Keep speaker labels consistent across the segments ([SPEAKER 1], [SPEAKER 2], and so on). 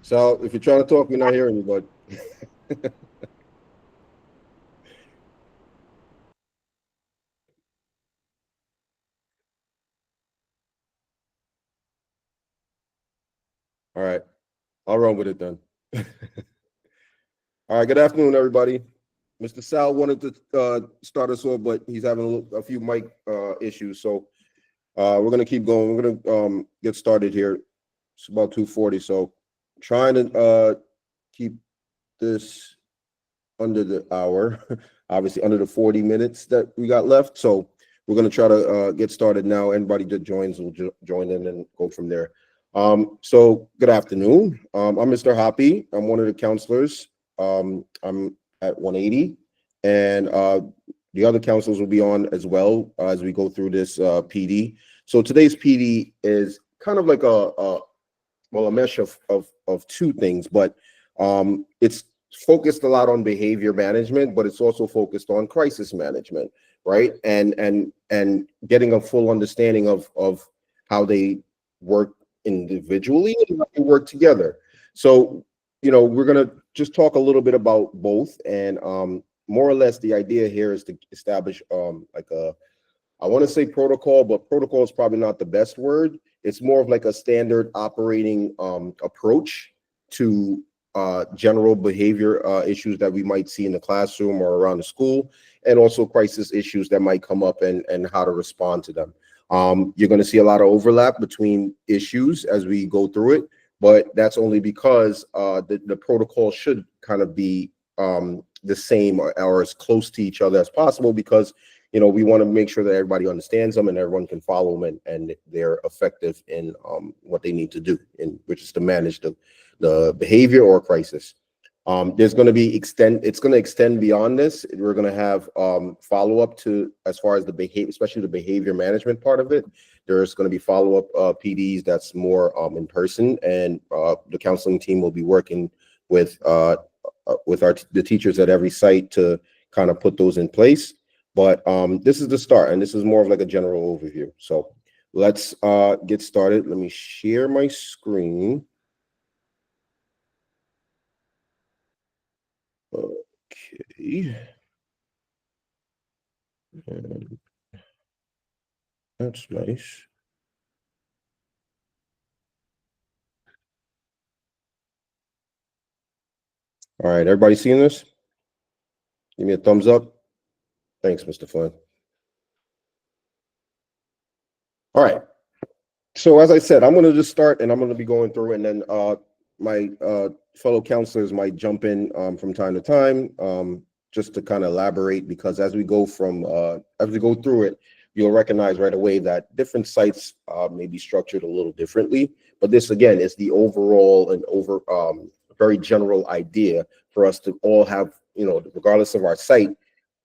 [SPEAKER 1] So if you're trying to talk, we're not hearing you, bud. All right, I'll run with it then. All right, good afternoon, everybody. Mr. Sal wanted to start us off, but he's having a few mic issues, so we're gonna keep going. We're gonna get started here. It's about 2:40, so trying to keep this under the hour, obviously under the 40 minutes that we got left. So we're going to try to get started now. Anybody that joins will join in and go from there. So good afternoon. I'm Mr. Hoppy. I'm one of the counselors. I'm at 180, and the other counselors will be on as well as we go through this PD. So today's PD is kind of like a mesh of two things, but it's focused a lot on behavior management, but it's also focused on crisis management, right? And getting a full understanding of how they work individually and how they work together. So, we're gonna just talk a little bit about both, and more or less the idea here is to establish like a, I want to say protocol, but protocol is probably not the best word. It's more of like a standard operating approach to general behavior issues that we might see in the classroom or around the school, and also crisis issues that might come up and how to respond to them. You're going to see a lot of overlap between issues as we go through it, but that's only because the protocol should kind of be the same or as close to each other as possible, because we want to make sure that everybody understands them and everyone can follow them, and they're effective in what they need to do, which is to manage the behavior or crisis. There's going to be it's going to extend beyond this. We're going to have follow-up to, as far as the behavior, especially the behavior management part of it. There's going to be follow-up PDs that's more in person, and the counseling team will be working with the teachers at every site to kind of put those in place. But this is the start, and this is more of like a general overview. So let's get started. Let me share my screen. Okay. And that's nice. All right, everybody seeing this? Give me a thumbs up. Thanks, Mr. Flynn. All right. So as I said, I'm going to just start, and I'm going to be going through, and then my fellow counselors might jump in from time to time, just to kind of elaborate, because as we go through it, you'll recognize right away that different sites may be structured a little differently. But this, again, is the overall and very general idea for us to all have, regardless of our site,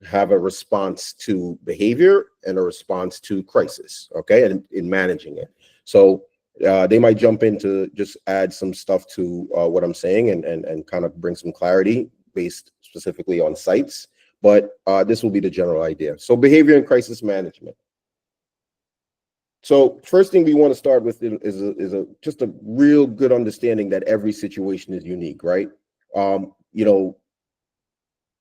[SPEAKER 1] have a response to behavior and a response to crisis, okay, and in managing it. So they might jump in to just add some stuff to what I'm saying, and kind of bring some clarity based specifically on sites. But this will be the general idea. So behavior and crisis management. So first thing we want to start with is just a real good understanding that every situation is unique, right?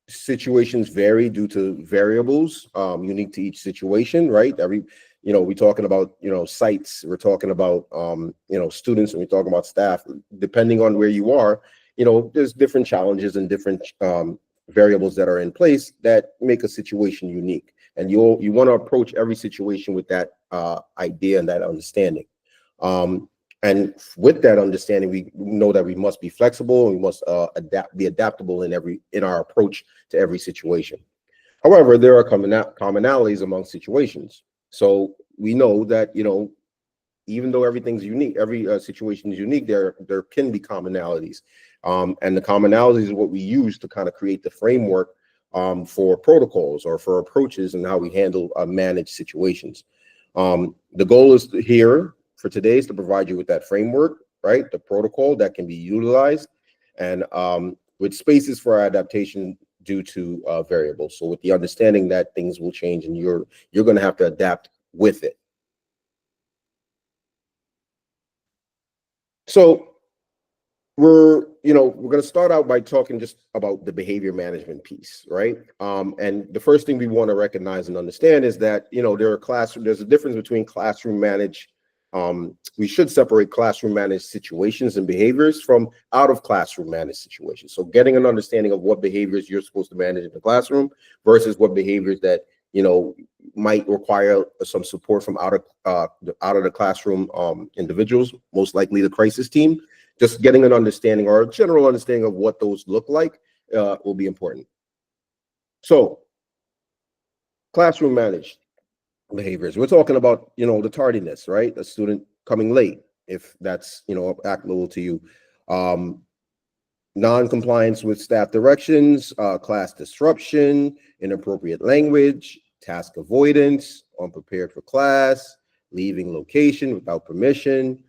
[SPEAKER 1] Situations vary due to variables unique to each situation, right? We're talking about sites, we're talking about students, and we're talking about staff. Depending on where you are, there's different challenges and different variables that are in place that make a situation unique, and you want to approach every situation with that idea and that understanding. And with that understanding, we know that we must be flexible, and we must be adaptable in our approach to every situation. However, there are commonalities among situations. So we know that even though everything's unique, every situation is unique, there can be commonalities, and the commonalities is what we use to kind of create the framework for protocols or for approaches and how we handle manage situations. The goal is here for today is to provide you with that framework, right? The protocol that can be utilized, and with spaces for adaptation due to variables. So with the understanding that things will change, and you're going to have to adapt with it. So we're going to start out by talking just about the behavior management piece, right? And the first thing we want to recognize and understand is that, there's a difference between classroom managed. We should separate classroom managed situations and behaviors from out of classroom managed situations. So getting an understanding of what behaviors you're supposed to manage in the classroom versus what behaviors that, might require some support from out of the classroom individuals, most likely the crisis team. Just getting an understanding or a general understanding of what those look like will be important. So, classroom managed behaviors. We're talking about, the tardiness, right? A student coming late, if that's, applicable to you. Non-compliance with staff directions, class disruption, inappropriate language, task avoidance, unprepared for class, leaving location without permission,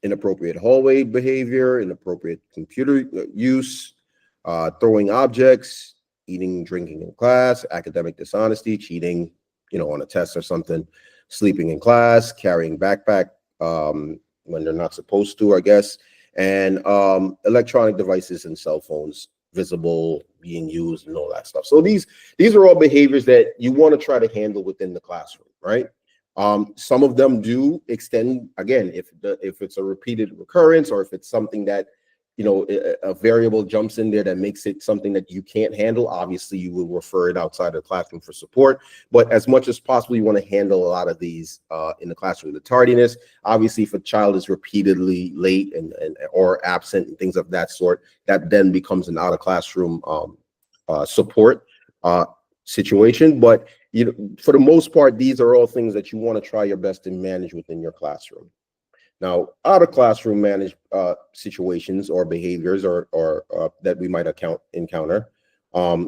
[SPEAKER 1] inappropriate hallway behavior, inappropriate computer use, throwing objects, eating, drinking in class, academic dishonesty, cheating, on a test or something, sleeping in class, carrying backpack when they're not supposed to, I guess, and electronic devices and cell phones visible, being used, and all that stuff. So these are all behaviors that you want to try to handle within the classroom, right? Some of them do extend, again, if it's a repeated recurrence, or if it's something that, a variable jumps in there that makes it something that you can't handle, obviously you will refer it outside of the classroom for support. But as much as possible, you want to handle a lot of these in the classroom. The tardiness, obviously, if a child is repeatedly late and or absent and things of that sort, that then becomes an out of classroom support situation. But for the most part, these are all things that you want to try your best to manage within your classroom. Now, out of classroom managed situations or behaviors or that we might encounter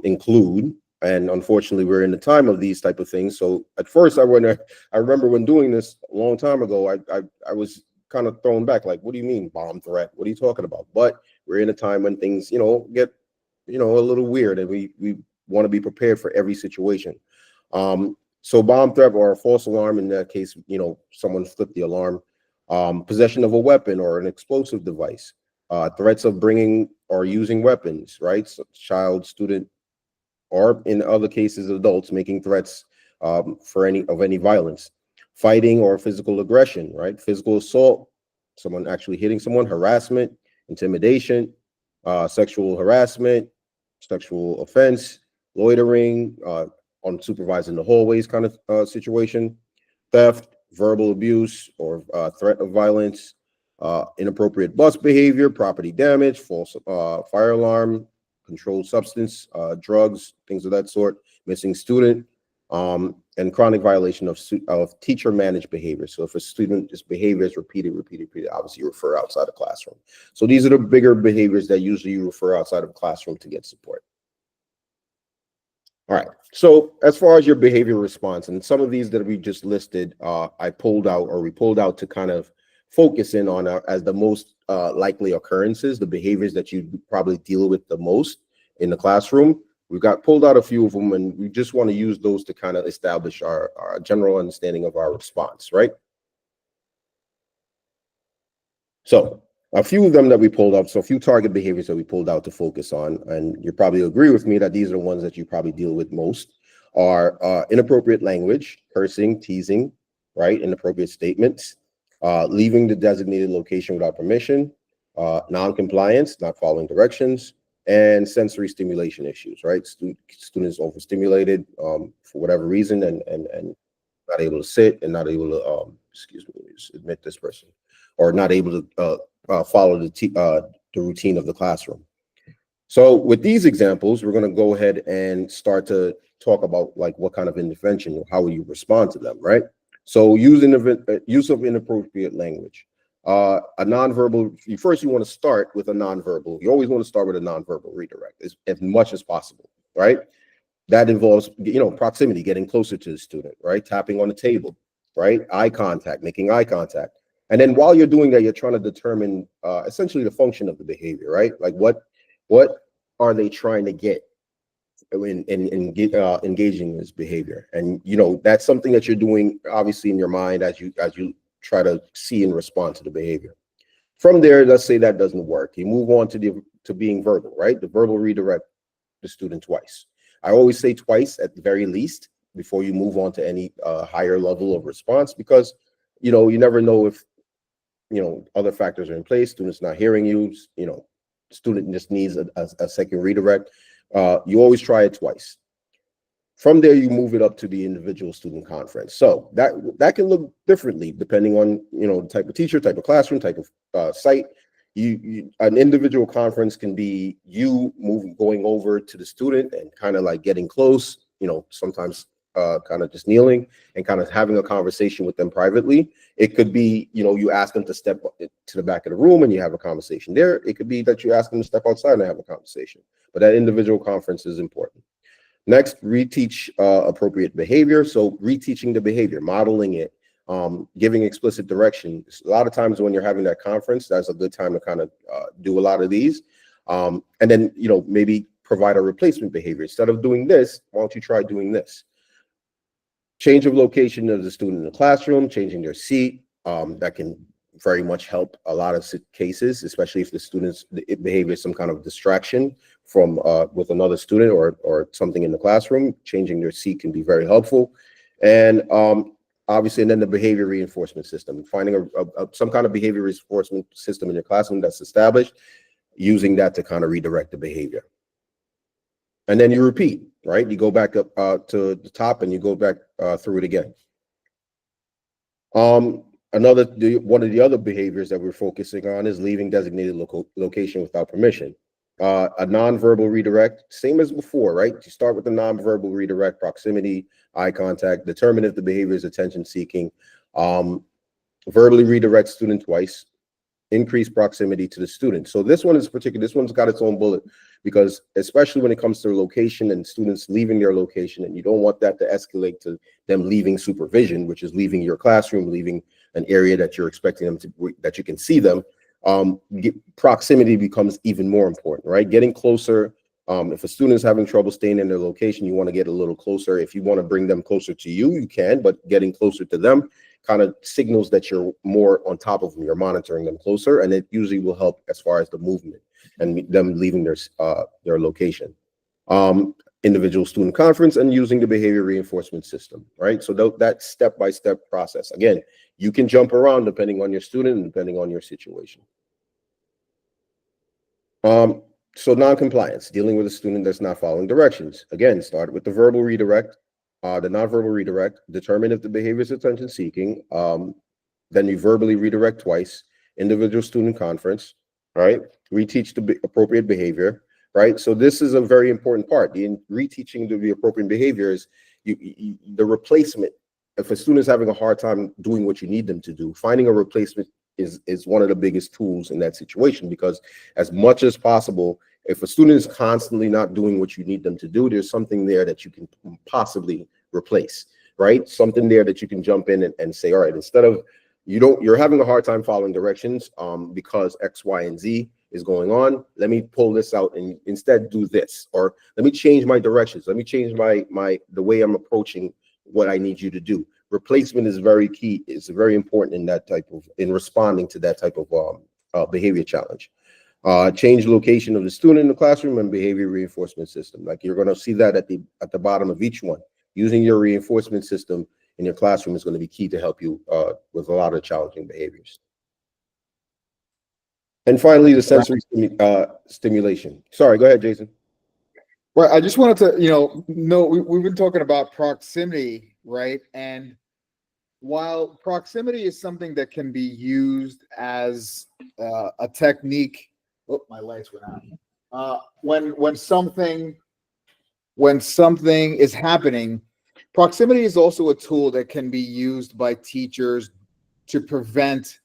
[SPEAKER 1] include, and unfortunately, we're in the time of these type of things. So at first, I remember when doing this a long time ago, I was kind of thrown back, like, what do you mean bomb threat? What are you talking about? But we're in a time when things, get, a little weird, and we want to be prepared for every situation. So bomb threat or a false alarm, in that case, someone flipped the alarm. Possession of a weapon or an explosive device, threats of bringing or using weapons, right? So child, student, or in other cases, adults making threats for any violence, fighting or physical aggression, right? Physical assault, someone actually hitting someone, harassment, intimidation, sexual harassment, sexual offense, loitering, unsupervised in the hallways kind of situation, theft, verbal abuse or threat of violence, inappropriate bus behavior, property damage, false fire alarm, controlled substance, drugs, things of that sort, missing student, and chronic violation of teacher managed behavior. So if a student's behavior is repeated, obviously you refer outside the classroom. So these are the bigger behaviors that usually you refer outside of the classroom to get support. All right. So as far as your behavior response, and some of these that we just listed, we pulled out to kind of focus in on as the most likely occurrences, the behaviors that you probably deal with the most in the classroom. We've pulled out a few of them, and we just want to use those to kind of establish our general understanding of our response, right? So a few of them that we pulled up, so a few target behaviors that we pulled out to focus on, and you probably agree with me that these are the ones that you probably deal with most, are inappropriate language, cursing, teasing, right? Inappropriate statements, leaving the designated location without permission, non-compliance, not following directions, and sensory stimulation issues, right? Students overstimulated for whatever reason and not able to sit and not able to, excuse me, let me just admit this person, or not able to follow the routine of the classroom. So with these examples, we're going to go ahead and start to talk about like what kind of intervention, how will you respond to them, right? So use of inappropriate language. A nonverbal, first you want to start with a nonverbal. You always want to start with a nonverbal redirect as much as possible, right? That involves, proximity, getting closer to the student, right? Tapping on the table, right? Eye contact, making eye contact. And then while you're doing that, you're trying to determine essentially the function of the behavior, right? Like what are they trying to get in engaging in this behavior? And that's something that you're doing obviously in your mind as you try to see and respond to the behavior. From there, let's say that doesn't work. You move on to being verbal, right? The verbal redirect the student twice. I always say twice at the very least before you move on to any higher level of response, because you never know if other factors are in place. Students not hearing you. Student just needs a second redirect. You always try it twice. From there, you move it up to the individual student conference. So that can look differently depending on the type of teacher, type of classroom, type of site. An individual conference can be you going over to the student and kind of like getting close. Sometimes kind of just kneeling and kind of having a conversation with them privately. It could be you ask them to step to the back of the room and you have a conversation there. It could be that you ask them to step outside and have a conversation. But that individual conference is important. Next, reteach appropriate behavior. So reteaching the behavior, modeling it, giving explicit direction. A lot of times when you're having that conference, that's a good time to kind of do a lot of these. And then, maybe provide a replacement behavior. Instead of doing this, why don't you try doing this? Change of location of the student in the classroom, changing their seat. That can very much help a lot of cases, especially if the student's behavior is some kind of distraction from with another student or something in the classroom. Changing their seat can be very helpful. And obviously, and then the behavior reinforcement system, finding some kind of behavior reinforcement system in your classroom that's established, using that to kind of redirect the behavior. And then you repeat, right? You go back up to the top and you go back through it again. One of the other behaviors that we're focusing on is leaving designated location without permission. A nonverbal redirect, same as before, right? You start with the nonverbal redirect, proximity, eye contact, determine if the behavior is attention seeking, verbally redirect student twice, increase proximity to the student. So this one is particular. This one's got its own bullet, because especially when it comes to location and students leaving their location, and you don't want that to escalate to them leaving supervision, which is leaving your classroom, leaving an area that you're expecting them to, that you can see them. Proximity becomes even more important, right? Getting closer. If a student is having trouble staying in their location, you want to get a little closer. If you want to bring them closer to you, you can, but getting closer to them kind of signals that you're more on top of them, you're monitoring them closer, and it usually will help as far as the movement and them leaving their location. Individual student conference and using the behavior reinforcement system, right? So that step-by-step process. Again, you can jump around depending on your student and depending on your situation. So non-compliance, dealing with a student that's not following directions. Again, start with the verbal redirect, the nonverbal redirect, determine if the behavior is attention seeking. Then you verbally redirect twice, individual student conference, right? Reteach the appropriate behavior, right? So this is a very important part. The reteaching the appropriate behavior is the replacement. If a student is having a hard time doing what you need them to do, finding a replacement is one of the biggest tools in that situation, because as much as possible, if a student is constantly not doing what you need them to do, there's something there that you can possibly replace, right? Something there that you can jump in and say, all right, instead of you're having a hard time following directions because X, Y, and Z is going on. Let me pull this out and instead do this, or let me change my directions. Let me change the way I'm approaching what I need you to do. Replacement is very key. It's very important in responding to that type of behavior challenge. Change location of the student in the classroom and behavior reinforcement system. Like you're going to see that at the bottom of each one. Using your reinforcement system in your classroom is going to be key to help you with a lot of challenging behaviors. And finally, the sensory stimulation. Sorry, go ahead, Jason.
[SPEAKER 2] Well, I just wanted to, we've been talking about proximity, right? And while proximity is something that can be used as a technique, oh, my lights went out. When something is happening, proximity is also a tool that can be used by teachers to prevent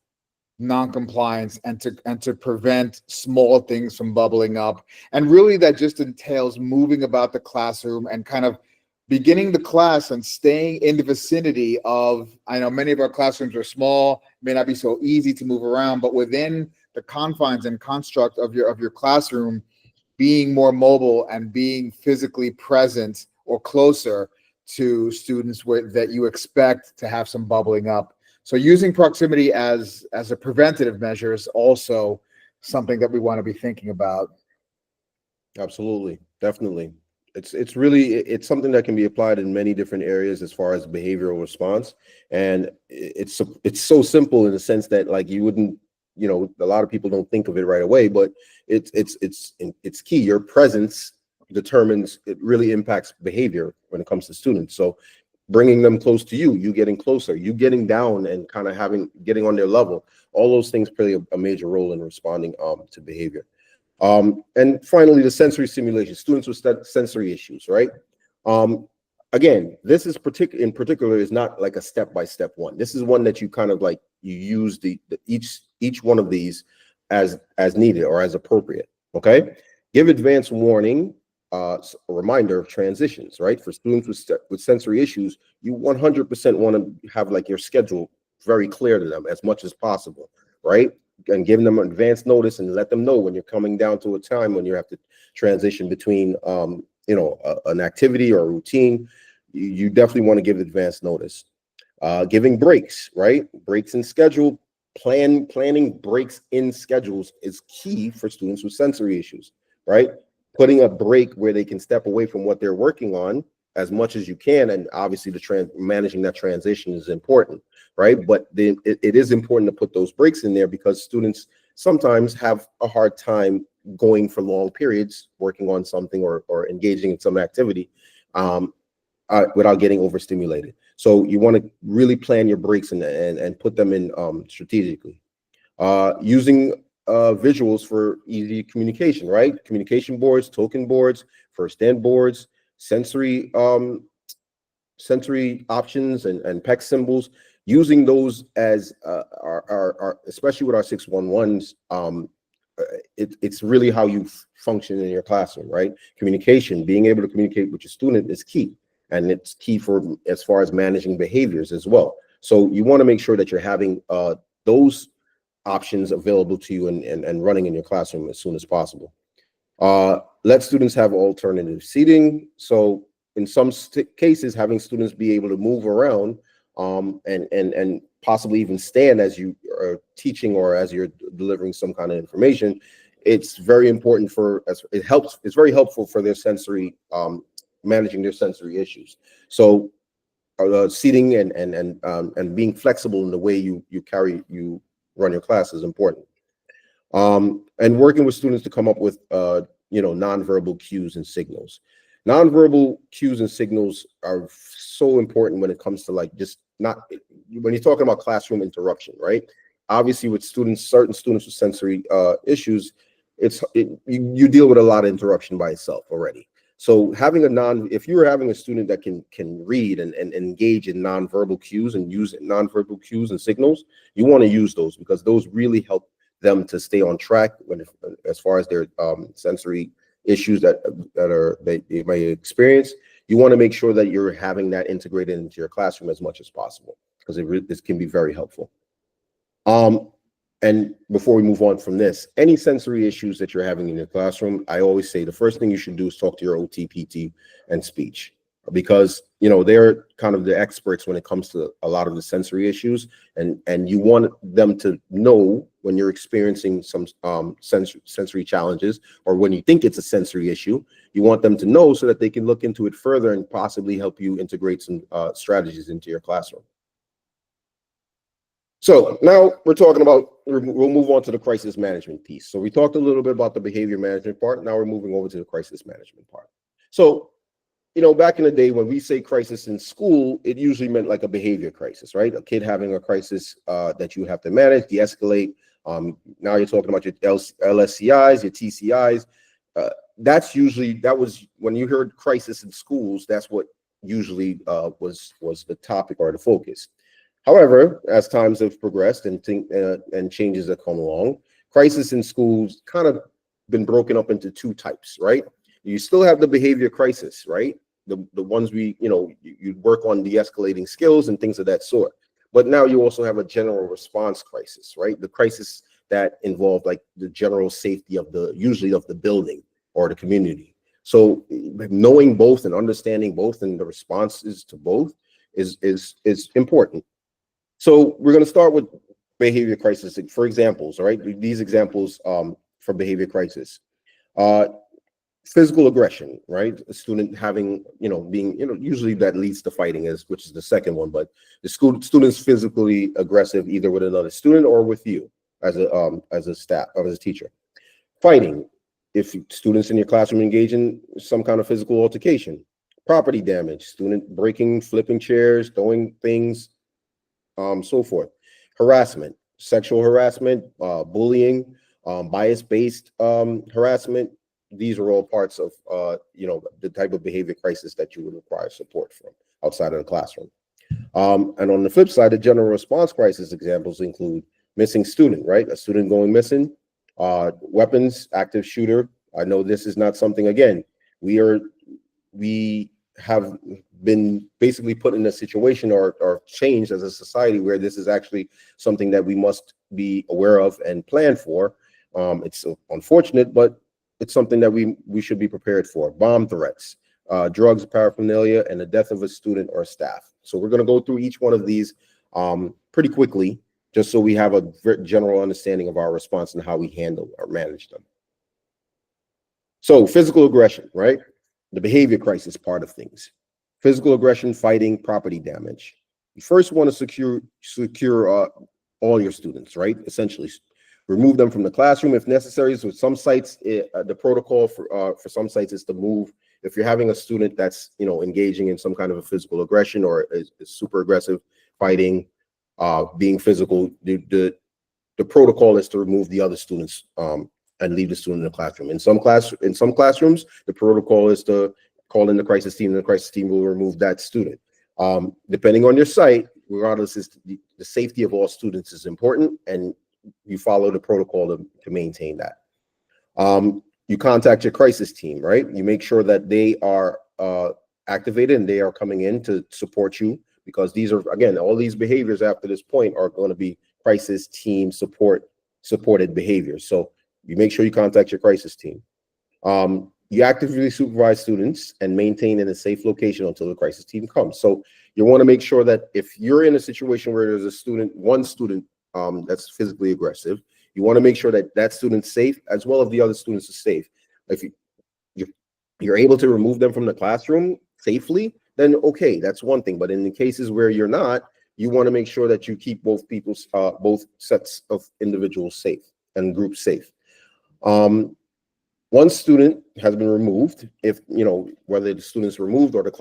[SPEAKER 2] non-compliance and to prevent small things from bubbling up. And really that just entails moving about the classroom and kind of beginning the class and staying in the vicinity of, I know many of our classrooms are small, may not be so easy to move around, but within the confines and construct of your classroom, being more mobile and being physically present or closer to students that you expect to have some bubbling up. So using proximity as a preventative measure is also something that we want to be thinking about.
[SPEAKER 1] Absolutely, definitely. It's something that can be applied in many different areas as far as behavioral response, and it's so simple in the sense that like you wouldn't, a lot of people don't think of it right away, but it's key. Your presence determines, it really impacts behavior when it comes to students. So bringing them close to you, you getting closer, you getting down and kind of getting on their level, all those things play a major role in responding to behavior. And finally, the sensory stimulation, students with sensory issues, right? Again, this is in particular is not like a step-by-step one. This is one that you kind of like, you use each one of these as needed or as appropriate, okay? Give advance warning, a reminder of transitions, right? For students with sensory issues, you 100% want to have like your schedule very clear to them as much as possible, right? And giving them advance notice and let them know when you're coming down to a time when you have to transition between an activity or a routine. You definitely want to give advance notice. Giving breaks, right? Breaks in schedule. Planning breaks in schedules is key for students with sensory issues, right? Putting a break where they can step away from what they're working on as much as you can, and obviously managing that transition is important, right? But then it is important to put those breaks in there because students sometimes have a hard time going for long periods working on something or engaging in some activity without getting overstimulated. So you want to really plan your breaks and put them in strategically. Using visuals for easy communication, right? Communication boards, token boards, first stand boards, sensory options and PEC symbols, using those as our especially with our 611s, it's really how you function in your classroom, right? Communication, being able to communicate with your student is key, and it's key for as far as managing behaviors as well. So you want to make sure that you're having those options available to you and running in your classroom as soon as possible. Let students have alternative seating. So in some cases, having students be able to move around and possibly even stand as you are teaching or as you're delivering some kind of information, it's very important it's very helpful for their sensory, managing their sensory issues. So seating and being flexible in the way you run your class is important. And working with students to come up with nonverbal cues and signals. Nonverbal cues and signals are so important when it comes to like just not when you're talking about classroom interruption, right? Obviously, with certain students with sensory issues, you deal with a lot of interruption by itself already. So if you're having a student that can read and engage in nonverbal cues and use nonverbal cues and signals, you want to use those because those really help them to stay on track as far as their sensory issues that they may experience. You want to make sure that you're having that integrated into your classroom as much as possible because this can be very helpful. And before we move on from this, any sensory issues that you're having in your classroom, I always say the first thing you should do is talk to your OT, PT, and speech, because they're kind of the experts when it comes to a lot of the sensory issues, and you want them to know when you're experiencing some sensory challenges or when you think it's a sensory issue. You want them to know so that they can look into it further and possibly help you integrate some strategies into your classroom. So now we'll move on to the crisis management piece. So we talked a little bit about the behavior management part. Now we're moving over to the crisis management part. So, back in the day when we say crisis in school, it usually meant like a behavior crisis, right? A kid having a crisis that you have to manage, de-escalate. Now you're talking about your LSCIs, your TCIs. That was when you heard crisis in schools, that's what usually was the topic or the focus. However, as times have progressed and changes have come along, crisis in schools kind of been broken up into two types, right? You still have the behavior crisis, right? The ones you work on de-escalating skills and things of that sort. But now you also have a general response crisis, right? The crisis that involve like the general safety usually of the building or the community. So knowing both and understanding both and the responses to both is important. So we're going to start with behavior crisis for examples, all right? These examples for behavior crisis. Physical aggression, right? A student having, being, usually that leads to fighting, which is the second one, but the student's physically aggressive either with another student or with you as a staff or as a teacher. Fighting, if students in your classroom engage in some kind of physical altercation. Property damage, student breaking, flipping chairs, throwing things, so forth. Harassment, sexual harassment, bullying, bias-based harassment. These are all parts of the type of behavior crisis that you would require support from outside of the classroom. And on the flip side, the general response crisis examples include missing student, right? A student going missing, weapons, active shooter. I know this is not something, again, we have been basically put in a situation or changed as a society where this is actually something that we must be aware of and plan for. It's unfortunate, but it's something that we should be prepared for. Bomb threats, drugs, paraphernalia, and the death of a student or staff. So we're going to go through each one of these pretty quickly, just so we have a very general understanding of our response and how we handle or manage them. So physical aggression, right? The behavior crisis part of things. Physical aggression, fighting, property damage. You first want to secure all your students, right? Essentially, remove them from the classroom if necessary. So some sites, the protocol for some sites is to move. If you're having a student that's engaging in some kind of a physical aggression or is super aggressive, fighting, being physical, the protocol is to remove the other students and leave the student in the classroom. In some classrooms, the protocol is to call in the crisis team, and the crisis team will remove that student. Depending on your site, regardless, the safety of all students is important, and you follow the protocol to maintain that. You contact your crisis team, right? You make sure that they are activated and they are coming in to support you, because these are, again, all these behaviors after this point are going to be crisis team supported behaviors. So you make sure you contact your crisis team. You actively supervise students and maintain in a safe location until the crisis team comes. So you want to make sure that if you're in a situation where there's one student that's physically aggressive, you want to make sure that that student's safe as well as the other students are safe. If you're able to remove them from the classroom safely, then okay, that's one thing. But in the cases where you're not, you want to make sure that you keep both sets of individuals safe and groups safe. One student has been removed, whether the student's removed or the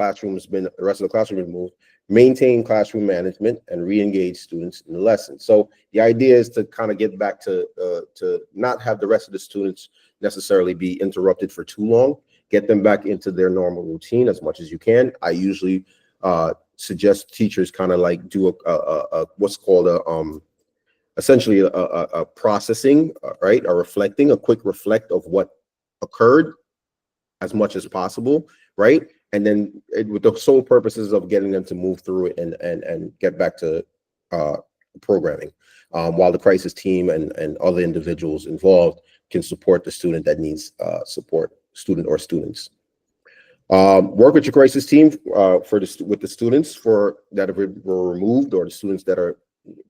[SPEAKER 1] rest of the classroom is removed, maintain classroom management and re-engage students in the lesson. So the idea is to kind of get back to not have the rest of the students necessarily be interrupted for too long, get them back into their normal routine as much as you can. I usually suggest teachers kind of like do a what's called essentially a processing, right? A quick reflect of what occurred as much as possible, right? And then with the sole purposes of getting them to move through it and get back to programming, while the crisis team and other individuals involved can support the student that needs support, student or students. Work with your crisis team with the students that were removed or the students that are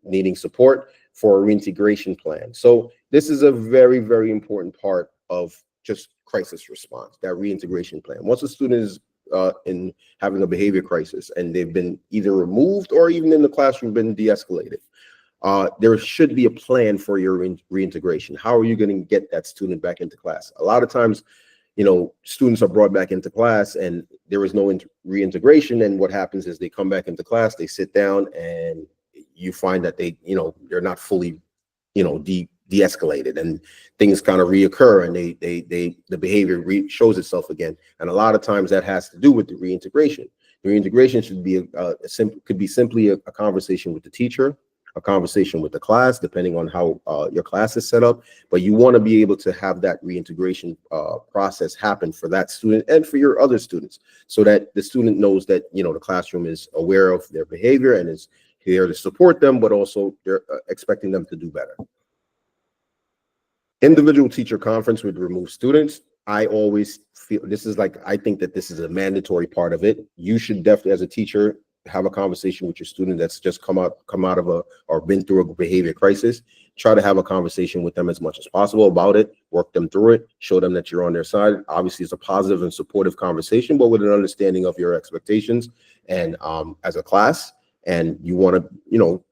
[SPEAKER 1] needing support for a reintegration plan. So this is a very, very important part of just crisis response, that reintegration plan. Once a student is in having a behavior crisis and they've been either removed or even in the classroom been de-escalated, there should be a plan for your reintegration. How are you going to get that student back into class? A lot of times, students are brought back into class and there is no reintegration. And what happens is they come back into class, they sit down, and you find that they're not fully, de-escalated, and things kind of reoccur, and the behavior shows itself again. And a lot of times that has to do with the reintegration. The reintegration should be could be simply a conversation with the teacher, a conversation with the class, depending on how your class is set up. But you want to be able to have that reintegration process happen for that student and for your other students, so that the student knows that the classroom is aware of their behavior and is here to support them, but also they're expecting them to do better. Individual teacher conference with removed students. I always feel I think that this is a mandatory part of it. You should definitely, as a teacher, have a conversation with your student that's just come out of a, or been through a behavior crisis. Try to have a conversation with them as much as possible about it, work them through it, show them that you're on their side. Obviously, it's a positive and supportive conversation, but with an understanding of your expectations and as a class. And you want to,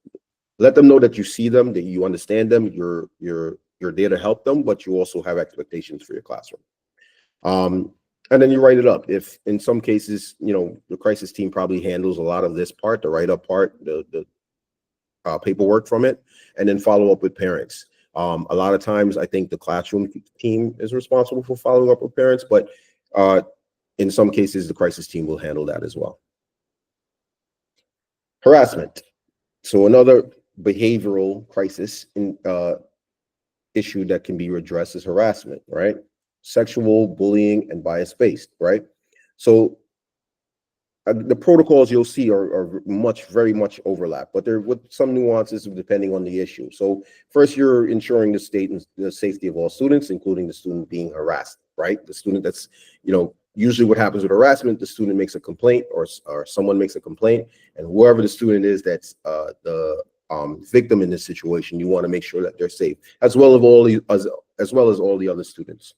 [SPEAKER 1] let them know that you see them, that you understand them, you're there to help them, but you also have expectations for your classroom. And then you write it up. If in some cases, the crisis team probably handles a lot of this part, the write-up part, the paperwork from it, and then follow up with parents. A lot of times, I think the classroom team is responsible for following up with parents, but in some cases, the crisis team will handle that as well. Harassment. So another behavioral crisis issue that can be addressed is harassment, right? Sexual, bullying, and bias-based, right? So the protocols you'll see are very much overlap, but they're with some nuances depending on the issue. So first, you're ensuring the safety of all students, including the student being harassed, right? The student that's, usually what happens with harassment, the student makes a complaint or someone makes a complaint, and whoever the student is that's the victim in this situation, you want to make sure that they're safe, as well as all the other students.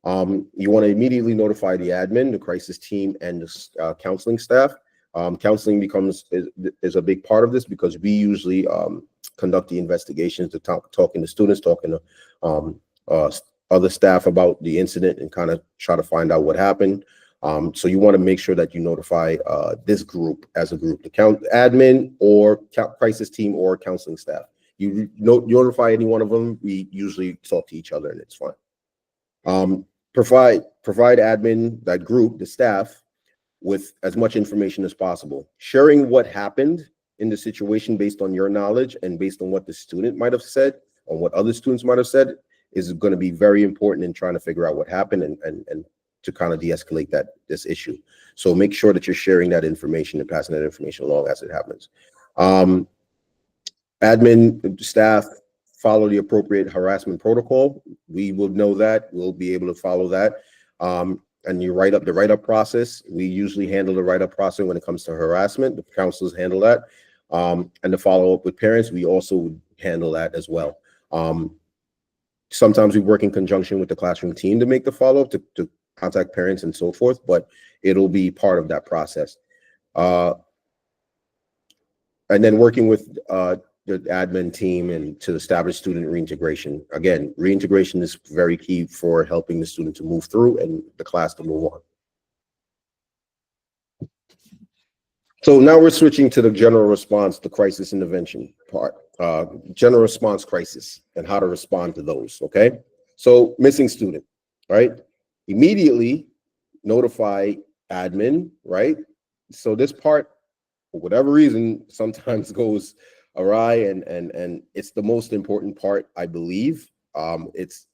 [SPEAKER 1] You want to immediately notify the admin, the crisis team, and the counseling staff. Counseling is a big part of this because we usually conduct the investigations, talking to students, talking to other staff about the incident, and kind of try to find out what happened. So you want to make sure that you notify this group as a group, the admin or crisis team or counseling staff. You notify any one of them. We usually talk to each other, and it's fine. Provide admin, that group, the staff, with as much information as possible. Sharing what happened in the situation based on your knowledge and based on what the student might have said or what other students might have said is going to be very important in trying to figure out what happened and to kind of de-escalate this issue. So make sure that you're sharing that information and passing that information along as it happens. Admin staff, follow the appropriate harassment protocol. We will know that. We'll be able to follow that. And you write up the write-up process. We usually handle the write-up process when it comes to harassment. The counselors handle that. And the follow-up with parents, we also handle that as well. Sometimes we work in conjunction with the classroom team to make the follow-up, to contact parents and so forth, but it'll be part of that process. And then working with the admin team and to establish student reintegration. Again, reintegration is very key for helping the student to move through and the class to move on. So now we're switching to the general response, the crisis intervention part, general response crisis and how to respond to those, okay? So missing student, right? Immediately notify admin, right? So this part, for whatever reason, sometimes goes awry, and it's the most important part, I believe. It's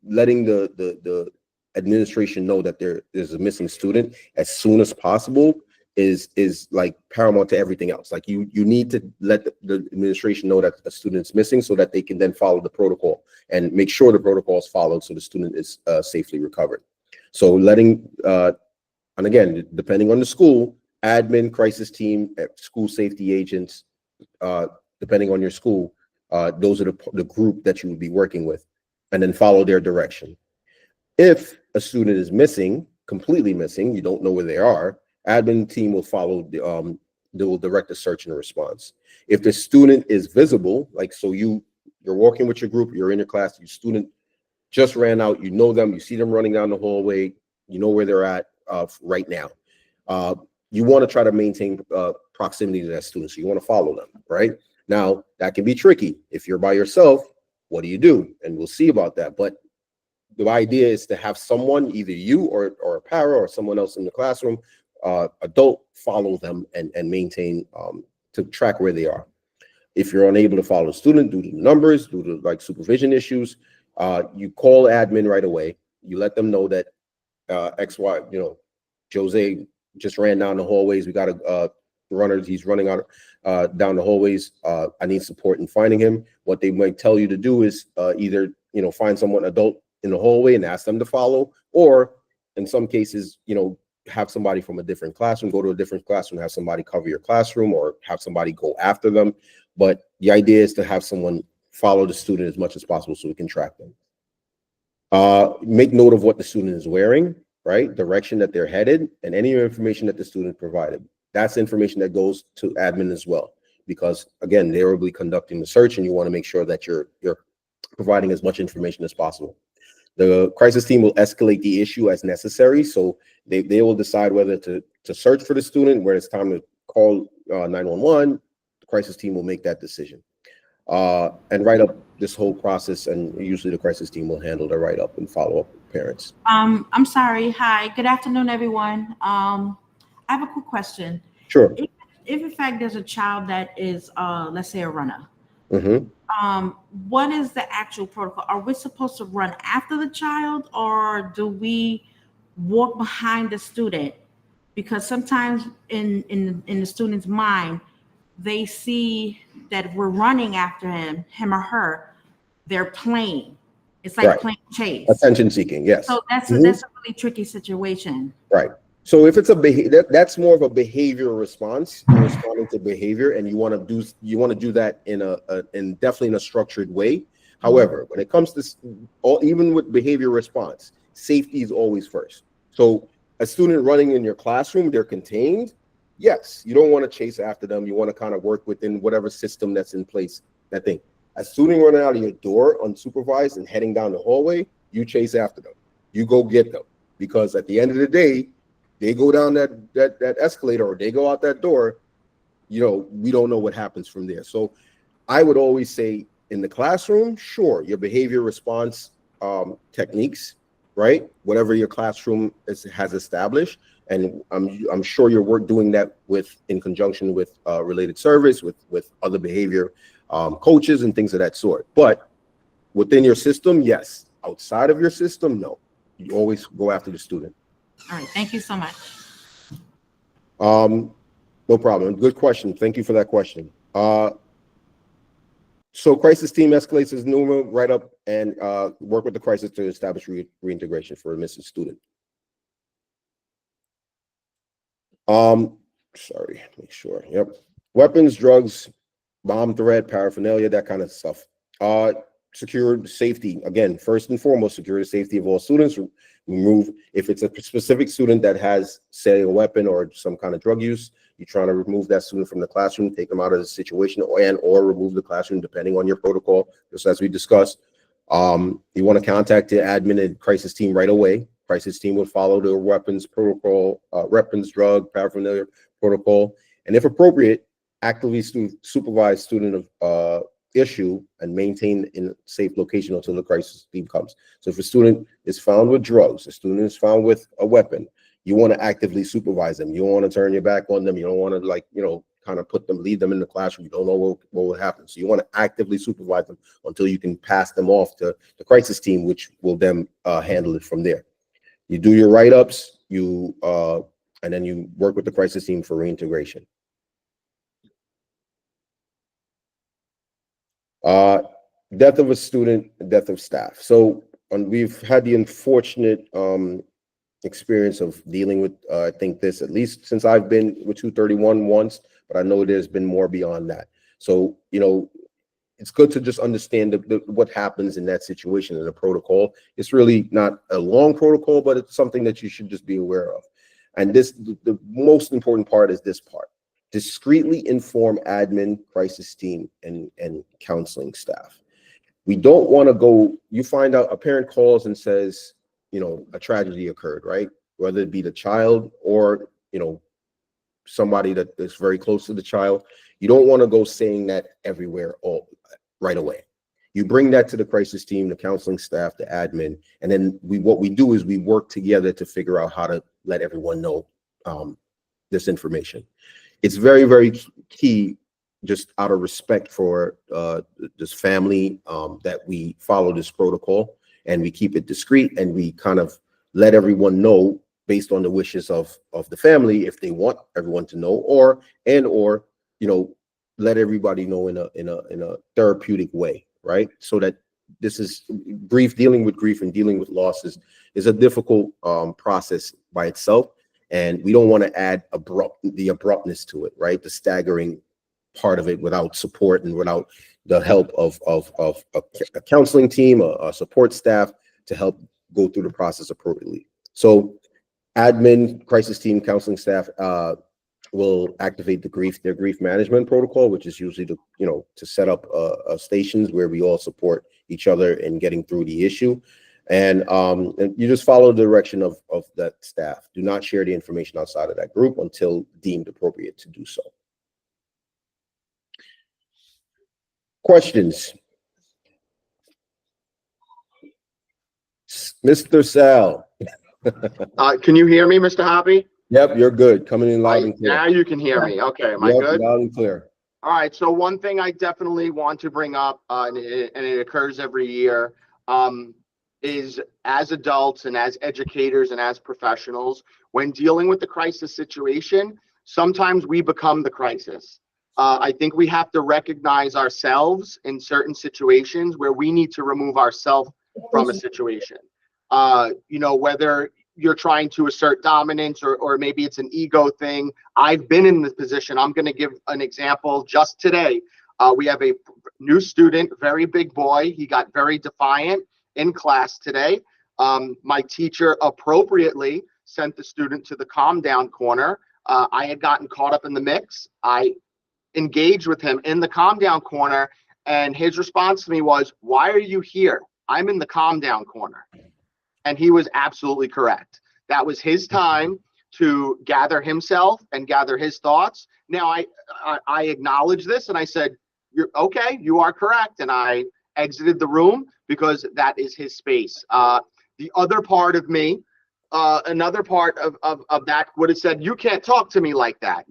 [SPEAKER 1] letting the administration know that there is a missing student as soon as possible is like paramount to everything else. Like you need to let the administration know that a student's missing so that they can then follow the protocol and make sure the protocol is followed so the student is safely recovered. So letting and again, depending on the school, admin, crisis team, school safety agents, depending on your school, those are the group that you would be working with, and then follow their direction. If a student is missing, completely missing, you don't know where they are, admin team will follow they will direct the search and the response. If the student is visible, like so you're walking with your group, you're in your class, your student just ran out, you know them, you see them running down the hallway, you know where they're at right now. You want to try to maintain proximity to that student, so you want to follow them, right? Now, that can be tricky. If you're by yourself, what do you do? And we'll see about that. But the idea is to have someone, either you or a para or someone else in the classroom, adult, follow them and maintain, to track where they are. If you're unable to follow the student due to numbers, due to like supervision issues, you call admin right away. You let them know that XY, Jose just ran down the hallways. We got a runner. He's running out down the hallways. I need support in finding him. What they might tell you to do is either find someone adult in the hallway and ask them to follow, or in some cases, have somebody from a different classroom go to a different classroom, have somebody cover your classroom, or have somebody go after them. But the idea is to have someone follow the student as much as possible so we can track them. Make note of what the student is wearing, right? Direction that they're headed, and any information that the student provided. That's information that goes to admin as well, because again, they will be conducting the search, and you want to make sure that you're providing as much information as possible. The crisis team will escalate the issue as necessary, so they will decide whether to search for the student, where it's time to call 911. The crisis team will make that decision and write up this whole process, and usually the crisis team will handle the write-up and follow up with parents.
[SPEAKER 3] I'm sorry. Hi, good afternoon, everyone. I have a quick question.
[SPEAKER 1] Sure.
[SPEAKER 3] If in fact there's a child that is, let's say, a runner,
[SPEAKER 1] Mm-hmm.
[SPEAKER 3] what is the actual protocol? Are we supposed to run after the child, or do we walk behind the student? Because sometimes in the student's mind, they see that we're running after him or her. They're playing. It's like
[SPEAKER 1] Right.
[SPEAKER 3] playing chase.
[SPEAKER 1] Attention seeking, yes.
[SPEAKER 3] So that's
[SPEAKER 1] Mhm.
[SPEAKER 3] that's a really tricky situation.
[SPEAKER 1] Right. So if it's a that's more of a behavioral response. You're responding to behavior, and you want to do that in definitely in a structured way. However, when it comes to even with behavior response, safety is always first. So a student running in your classroom, they're contained. Yes, you don't want to chase after them. You want to kind of work within whatever system that's in place. That thing. A student running out of your door unsupervised and heading down the hallway, you chase after them. You go get them, because at the end of the day, they go down that escalator or they go out that door, we don't know what happens from there. So I would always say in the classroom, sure, your behavior response techniques, right? Whatever your classroom has established. And I'm sure you're doing that in conjunction with related service, with other behavior coaches and things of that sort. But within your system, yes. Outside of your system, no. You always go after the student.
[SPEAKER 3] All right. Thank you so much.
[SPEAKER 1] No problem. Good question. Thank you for that question. So crisis team escalates as normal, write up, and work with the crisis to establish reintegration for a missing student. Sorry, make sure. Yep. Weapons, drugs, bomb threat, paraphernalia, that kind of stuff. Secure safety. Again, first and foremost, secure the safety of all students. Remove, if it's a specific student that has, say, a weapon or some kind of drug use, you're trying to remove that student from the classroom, take them out of the situation, or remove the classroom, depending on your protocol, just as we discussed. You want to contact the admin and crisis team right away. Crisis team will follow the weapons protocol, weapons, drug, paraphernalia protocol, and if appropriate, actively supervise student of issue and maintain in a safe location until the crisis team comes. So if a student is found with drugs, a student is found with a weapon, you want to actively supervise them. You don't want to turn your back on them. You don't want to kind of lead them in the classroom. You don't know what will happen. So you want to actively supervise them until you can pass them off to the crisis team, which will then handle it from there. You do your write-ups, and then you work with the crisis team for reintegration. Death of a student, death of staff. So we've had the unfortunate experience of dealing with, I think this, at least since I've been with 231 once, but I know there's been more beyond that. So, it's good to just understand what happens in that situation in the protocol. It's really not a long protocol, but it's something that you should just be aware of. And the most important part is this part. Discreetly inform admin, crisis team, and counseling staff. We don't want to go, you find out a parent calls and says, a tragedy occurred, right? Whether it be the child or, somebody that is very close to the child. You don't want to go saying that everywhere right away. You bring that to the crisis team, the counseling staff, the admin, and then what we do is we work together to figure out how to let everyone know this information. It's very, very key, just out of respect for this family, that we follow this protocol and we keep it discreet, and we kind of let everyone know based on the wishes of the family, if they want everyone to know, or let everybody know in a therapeutic way, right? So that this is dealing with grief and dealing with losses is a difficult process by itself. And we don't want to add the abruptness to it, right? The staggering part of it without support and without the help of a counseling team, a support staff to help go through the process appropriately. So admin, crisis team, counseling staff will activate their grief management protocol, which is usually to set up stations where we all support each other in getting through the issue. And you just follow the direction of that staff. Do not share the information outside of that group until deemed appropriate to do so. Questions? Mr. Sal.
[SPEAKER 4] Can you hear me, Mr. Hoppy?
[SPEAKER 1] Yep, you're good. Coming in loud and clear.
[SPEAKER 4] Now you can hear me. Okay, am I
[SPEAKER 1] Yep,
[SPEAKER 4] good?
[SPEAKER 1] loud and clear.
[SPEAKER 4] All right, so one thing I definitely want to bring up, and it occurs every year, is as adults and as educators and as professionals, when dealing with the crisis situation, sometimes we become the crisis. I think we have to recognize ourselves in certain situations where we need to remove ourselves from a situation. Whether you're trying to assert dominance or maybe it's an ego thing. I've been in this position. I'm going to give an example just today. We have a new student, very big boy. He got very defiant in class today. My teacher appropriately sent the student to the calm down corner. I had gotten caught up in the mix. I engaged with him in the calm down corner, and his response to me was, "Why are you here? I'm in the calm down corner." And he was absolutely correct. That was his time to gather himself and gather his thoughts. Now I acknowledge this and I said, "You're okay, you are correct." And I exited the room because that is his space. The other part of me, another part of that would have said, "You can't talk to me like that.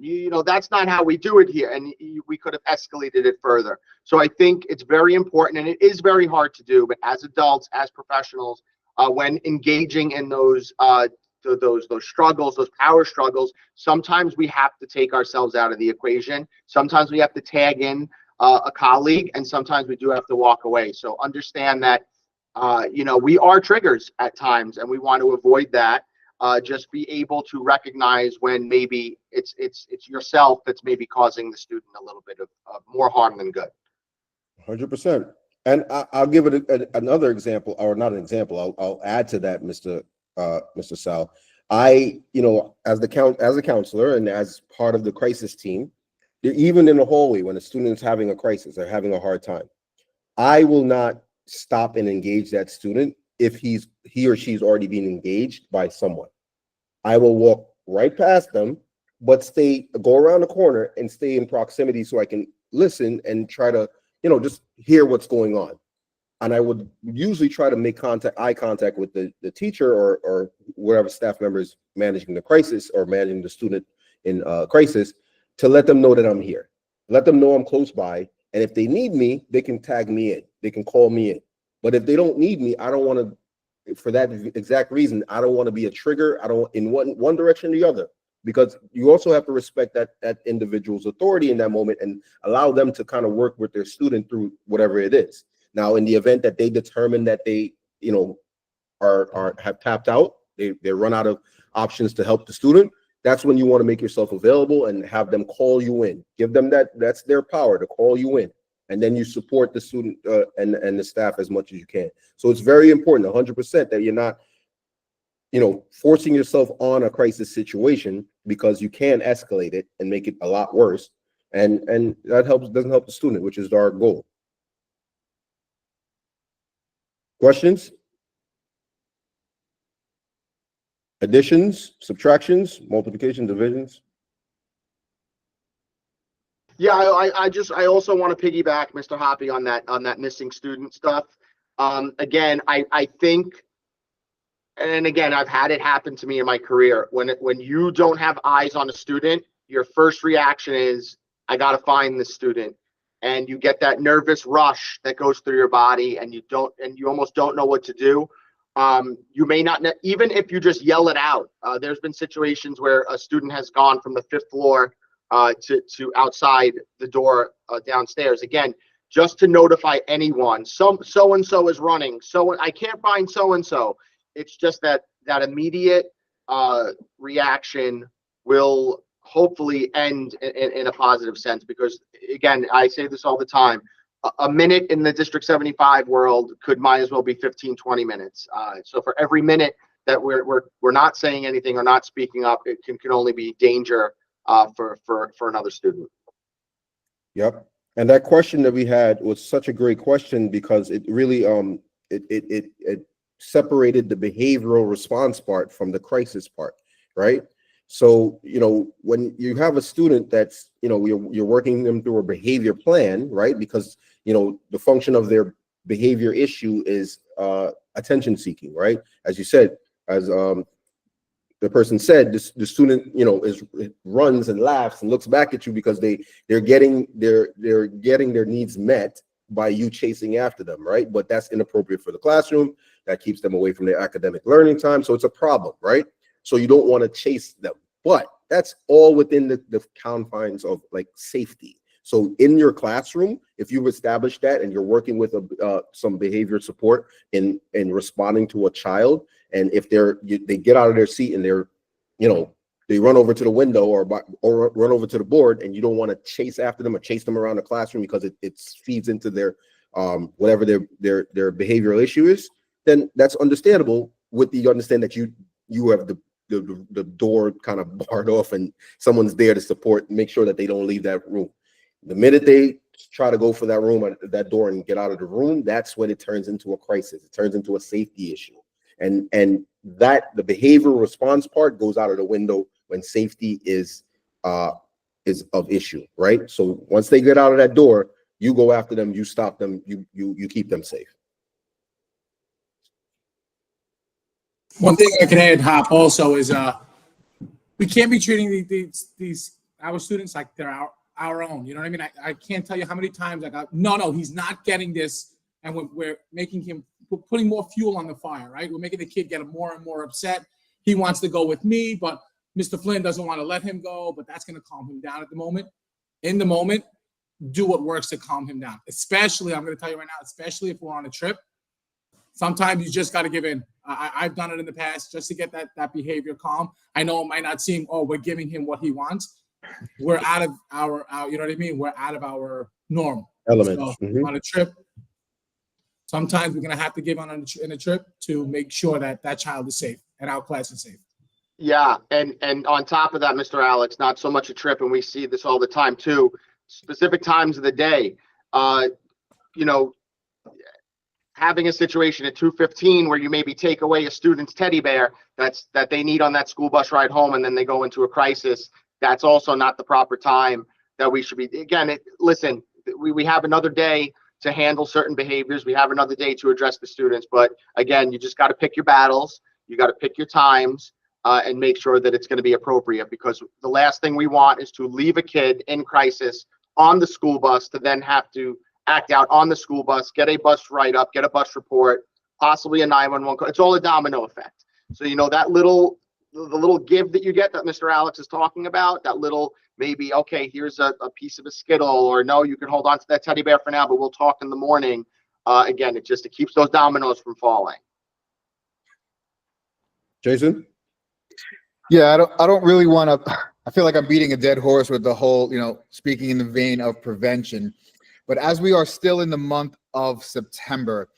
[SPEAKER 4] That's not how we do it here." And we could have escalated it further. So I think it's very important, and it is very hard to do, but as adults, as professionals, when engaging in those struggles, those power struggles, sometimes we have to take ourselves out of the equation. Sometimes we have to tag in a colleague, and sometimes we do have to walk away. So understand that we are triggers at times, and we want to avoid that. Just be able to recognize when maybe it's yourself that's maybe causing the student a little bit of more harm than good.
[SPEAKER 1] 100%. And I'll give it another example, or not an example. I'll add to that, Mr. Sal. As a counselor and as part of the crisis team, even in the hallway when a student is having a crisis or having a hard time, I will not stop and engage that student if he or she's already been engaged by someone. I will walk right past them, but go around the corner and stay in proximity so I can listen and try to just hear what's going on. And I would usually try to make eye contact with the teacher or whatever staff members managing the crisis or managing the student in crisis to let them know that I'm here. Let them know I'm close by. And if they need me, they can tag me in. They can call me in. But if they don't need me, I don't want to, for that exact reason, I don't want to be a trigger. I don't in one direction or the other. Because you also have to respect that individual's authority in that moment and allow them to kind of work with their student through whatever it is. Now, in the event that they determine that they, have tapped out, they run out of options to help the student, that's when you want to make yourself available and have them call you in. Give them that's their power to call you in. And then you support the student and the staff as much as you can. So it's very important, 100%, that you're not forcing yourself on a crisis situation, because you can escalate it and make it a lot worse. And that doesn't help the student, which is our goal. Questions? Additions, subtractions, multiplication, divisions?
[SPEAKER 4] Yeah, I also want to piggyback, Mr. Hoppy, on that missing student stuff. Again, I think, and again, I've had it happen to me in my career. When you don't have eyes on a student, your first reaction is, I got to find this student. And you get that nervous rush that goes through your body, and you almost don't know what to do. You may not, even if you just yell it out. There's been situations where a student has gone from the 5th floor to outside the door downstairs. Again, just to notify anyone, so-and-so is running. So I can't find so-and-so. It's just that immediate reaction will hopefully end in a positive sense, because again, I say this all the time, a minute in the District 75 world might as well be 15, 20 minutes. So for every minute that we're not saying anything or not speaking up, it can only be danger for another student.
[SPEAKER 1] Yep. And that question that we had was such a great question, because it really it separated the behavioral response part from the crisis part, right? So, when you have a student that's, you're working them through a behavior plan, right? Because, the function of their behavior issue is attention seeking, right? As you said, as the person said, the student, runs and laughs and looks back at you because they're getting their needs met by you chasing after them, right? But that's inappropriate for the classroom. That keeps them away from their academic learning time. So it's a problem, right? So you don't want to chase them, but that's all within the confines of like safety. So in your classroom, if you've established that and you're working with some behavior support in responding to a child, and if they get out of their seat and they run over to the window or run over to the board, and you don't want to chase after them or chase them around the classroom because it feeds into their whatever their behavioral issue is, then that's understandable, with the understand that you have the door kind of barred off and someone's there to support and make sure that they don't leave that room. The minute they try to go for that room or that door and get out of the room, that's when it turns into a crisis. It turns into a safety issue. And that the behavioral response part goes out of the window when safety is of issue, right? So once they get out of that door, you go after them, you stop them, you keep them safe.
[SPEAKER 5] One thing I can add, Hop, also is we can't be treating these our students like they're our own. You know what I mean? I can't tell you how many times I got, no, he's not getting this, and we're making him, putting more fuel on the fire, right? We're making the kid get more and more upset. He wants to go with me, but Mr. Flynn doesn't want to let him go, but that's going to calm him down at the moment. In the moment, do what works to calm him down. Especially, I'm going to tell you right now, especially if we're on a trip, sometimes you just got to give in. I've done it in the past just to get that behavior calm. I know it might not seem, we're giving him what he wants. We're out of our, you know what I mean? We're out of our normal
[SPEAKER 1] Elements.
[SPEAKER 5] So, on a trip, sometimes we're going to have to give in a trip to make sure that child is safe and our class is safe.
[SPEAKER 4] Yeah, and on top of that, Mr. Alex, not so much a trip, and we see this all the time too, specific times of the day. Having a situation at 2:15 where you maybe take away a student's teddy bear that they need on that school bus ride home, and then they go into a crisis. That's also not the proper time that we should be. Again, listen, we have another day to handle certain behaviors. We have another day to address the students. But again, you just got to pick your battles. You got to pick your times and make sure that it's going to be appropriate, because the last thing we want is to leave a kid in crisis on the school bus to then have to act out on the school bus, get a bus write-up, get a bus report, possibly a 911 call. It's all a domino effect. So, that the little give that you get that Mr. Alex is talking about, that little maybe, okay, here's a piece of a Skittle, or no, you can hold on to that teddy bear for now, but we'll talk in the morning. Again, it keeps those dominoes from falling.
[SPEAKER 1] Jason?
[SPEAKER 2] Yeah, I don't really want to, I feel like I'm beating a dead horse with the whole, speaking in the vein of prevention. But as we are still in the month of September,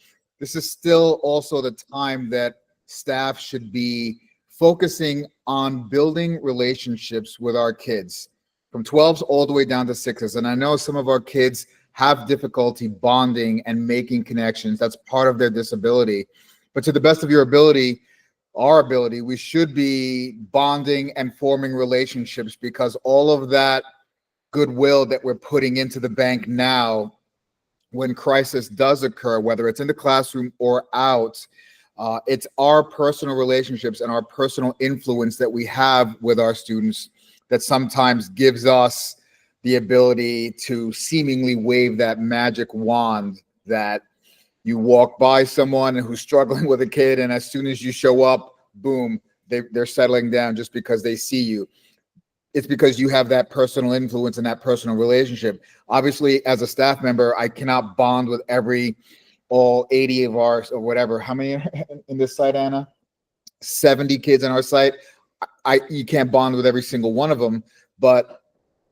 [SPEAKER 2] this is still also the time that staff should be focusing on building relationships with our kids from 12s all the way down to 6s. And I know some of our kids have difficulty bonding and making connections. That's part of their disability. But to the best of your ability, our ability, we should be bonding and forming relationships, because all of that goodwill that we're putting into the bank now, when crisis does occur, whether it's in the classroom or out, it's our personal relationships and our personal influence that we have with our students that sometimes gives us the ability to seemingly wave that magic wand that you walk by someone who's struggling with a kid, and as soon as you show up, boom, they're settling down just because they see you. It's because you have that personal influence and that personal relationship. Obviously, as a staff member, I cannot bond with all 80 of ours or whatever. How many in this site, Anna? 70 kids on our site. you can't bond with every single one of them, but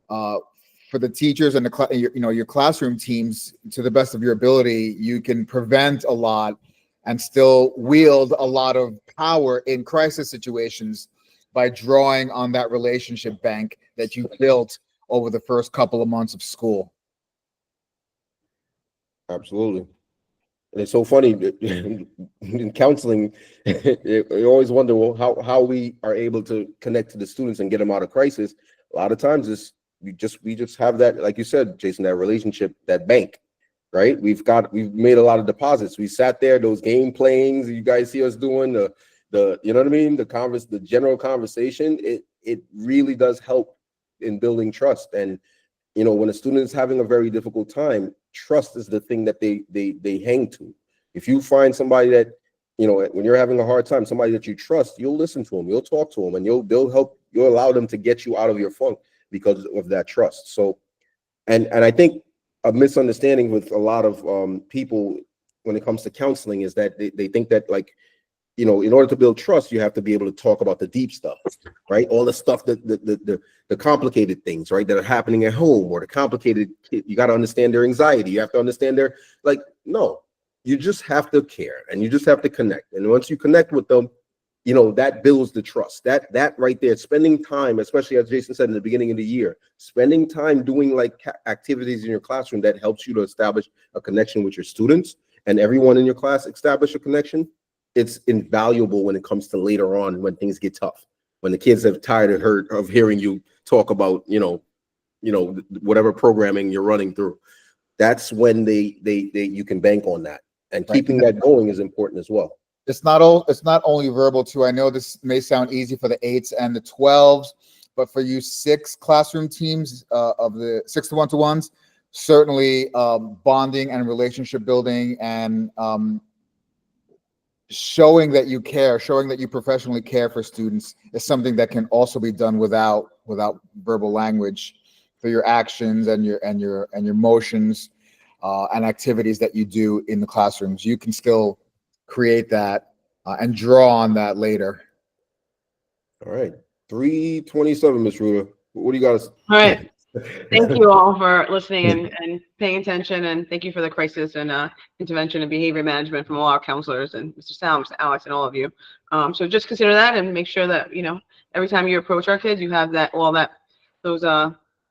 [SPEAKER 2] for the teachers and your classroom teams, to the best of your ability, you can prevent a lot and still wield a lot of power in crisis situations by drawing on that relationship bank that you built over the first couple of months of school.
[SPEAKER 1] Absolutely. And it's so funny in counseling, you always wonder, well, how we are able to connect to the students and get them out of crisis. A lot of times it's we just have that, like you said, Jason, that relationship, that bank, right? We've made a lot of deposits. We sat there, those game playings you guys see us doing, the you know what I mean, the general conversation, it really does help in building trust. And you know, when a student is having a very difficult time, trust is the thing that they hang to. If you find somebody that, you know, when you're having a hard time, somebody that you trust, you'll listen to them, you'll talk to them, and you'll allow them to get you out of your funk because of that trust. So, and I think a misunderstanding with a lot of people when it comes to counseling is that they think that, like, you know, in order to build trust, you have to be able to talk about the deep stuff, right? All the stuff that the complicated things, right, that are happening at home, or the complicated, you got to understand their anxiety. You have to understand their, like, no, you just have to care and you just have to connect. And once you connect with them, you know, that builds the trust. That right there, spending time, especially as Jason said in the beginning of the year, spending time doing like activities in your classroom that helps you to establish a connection with your students, and everyone in your class establish a connection. It's invaluable when it comes to later on when things get tough, when the kids have tired of hearing you talk about, you know, whatever programming you're running through. That's when you can bank on that, and keeping that going is important as well.
[SPEAKER 2] It's not only verbal too. I know this may sound easy for the 8s and the 12s, but for you 6 classroom teams of the 6 to 1-to-1s, certainly bonding and relationship building and showing that you care, showing that you professionally care for students is something that can also be done without verbal language, for your actions and your motions and activities that you do in the classrooms. You can still create that and draw on that later.
[SPEAKER 1] All right, 327, Miss Ruda. What do you got?
[SPEAKER 6] All right. Thank you all for listening and paying attention, and thank you for the crisis and intervention and behavior management from all our counselors and Mr. Salm, Mr. Alex, and all of you. So just consider that and make sure that, you know, every time you approach our kids, you have those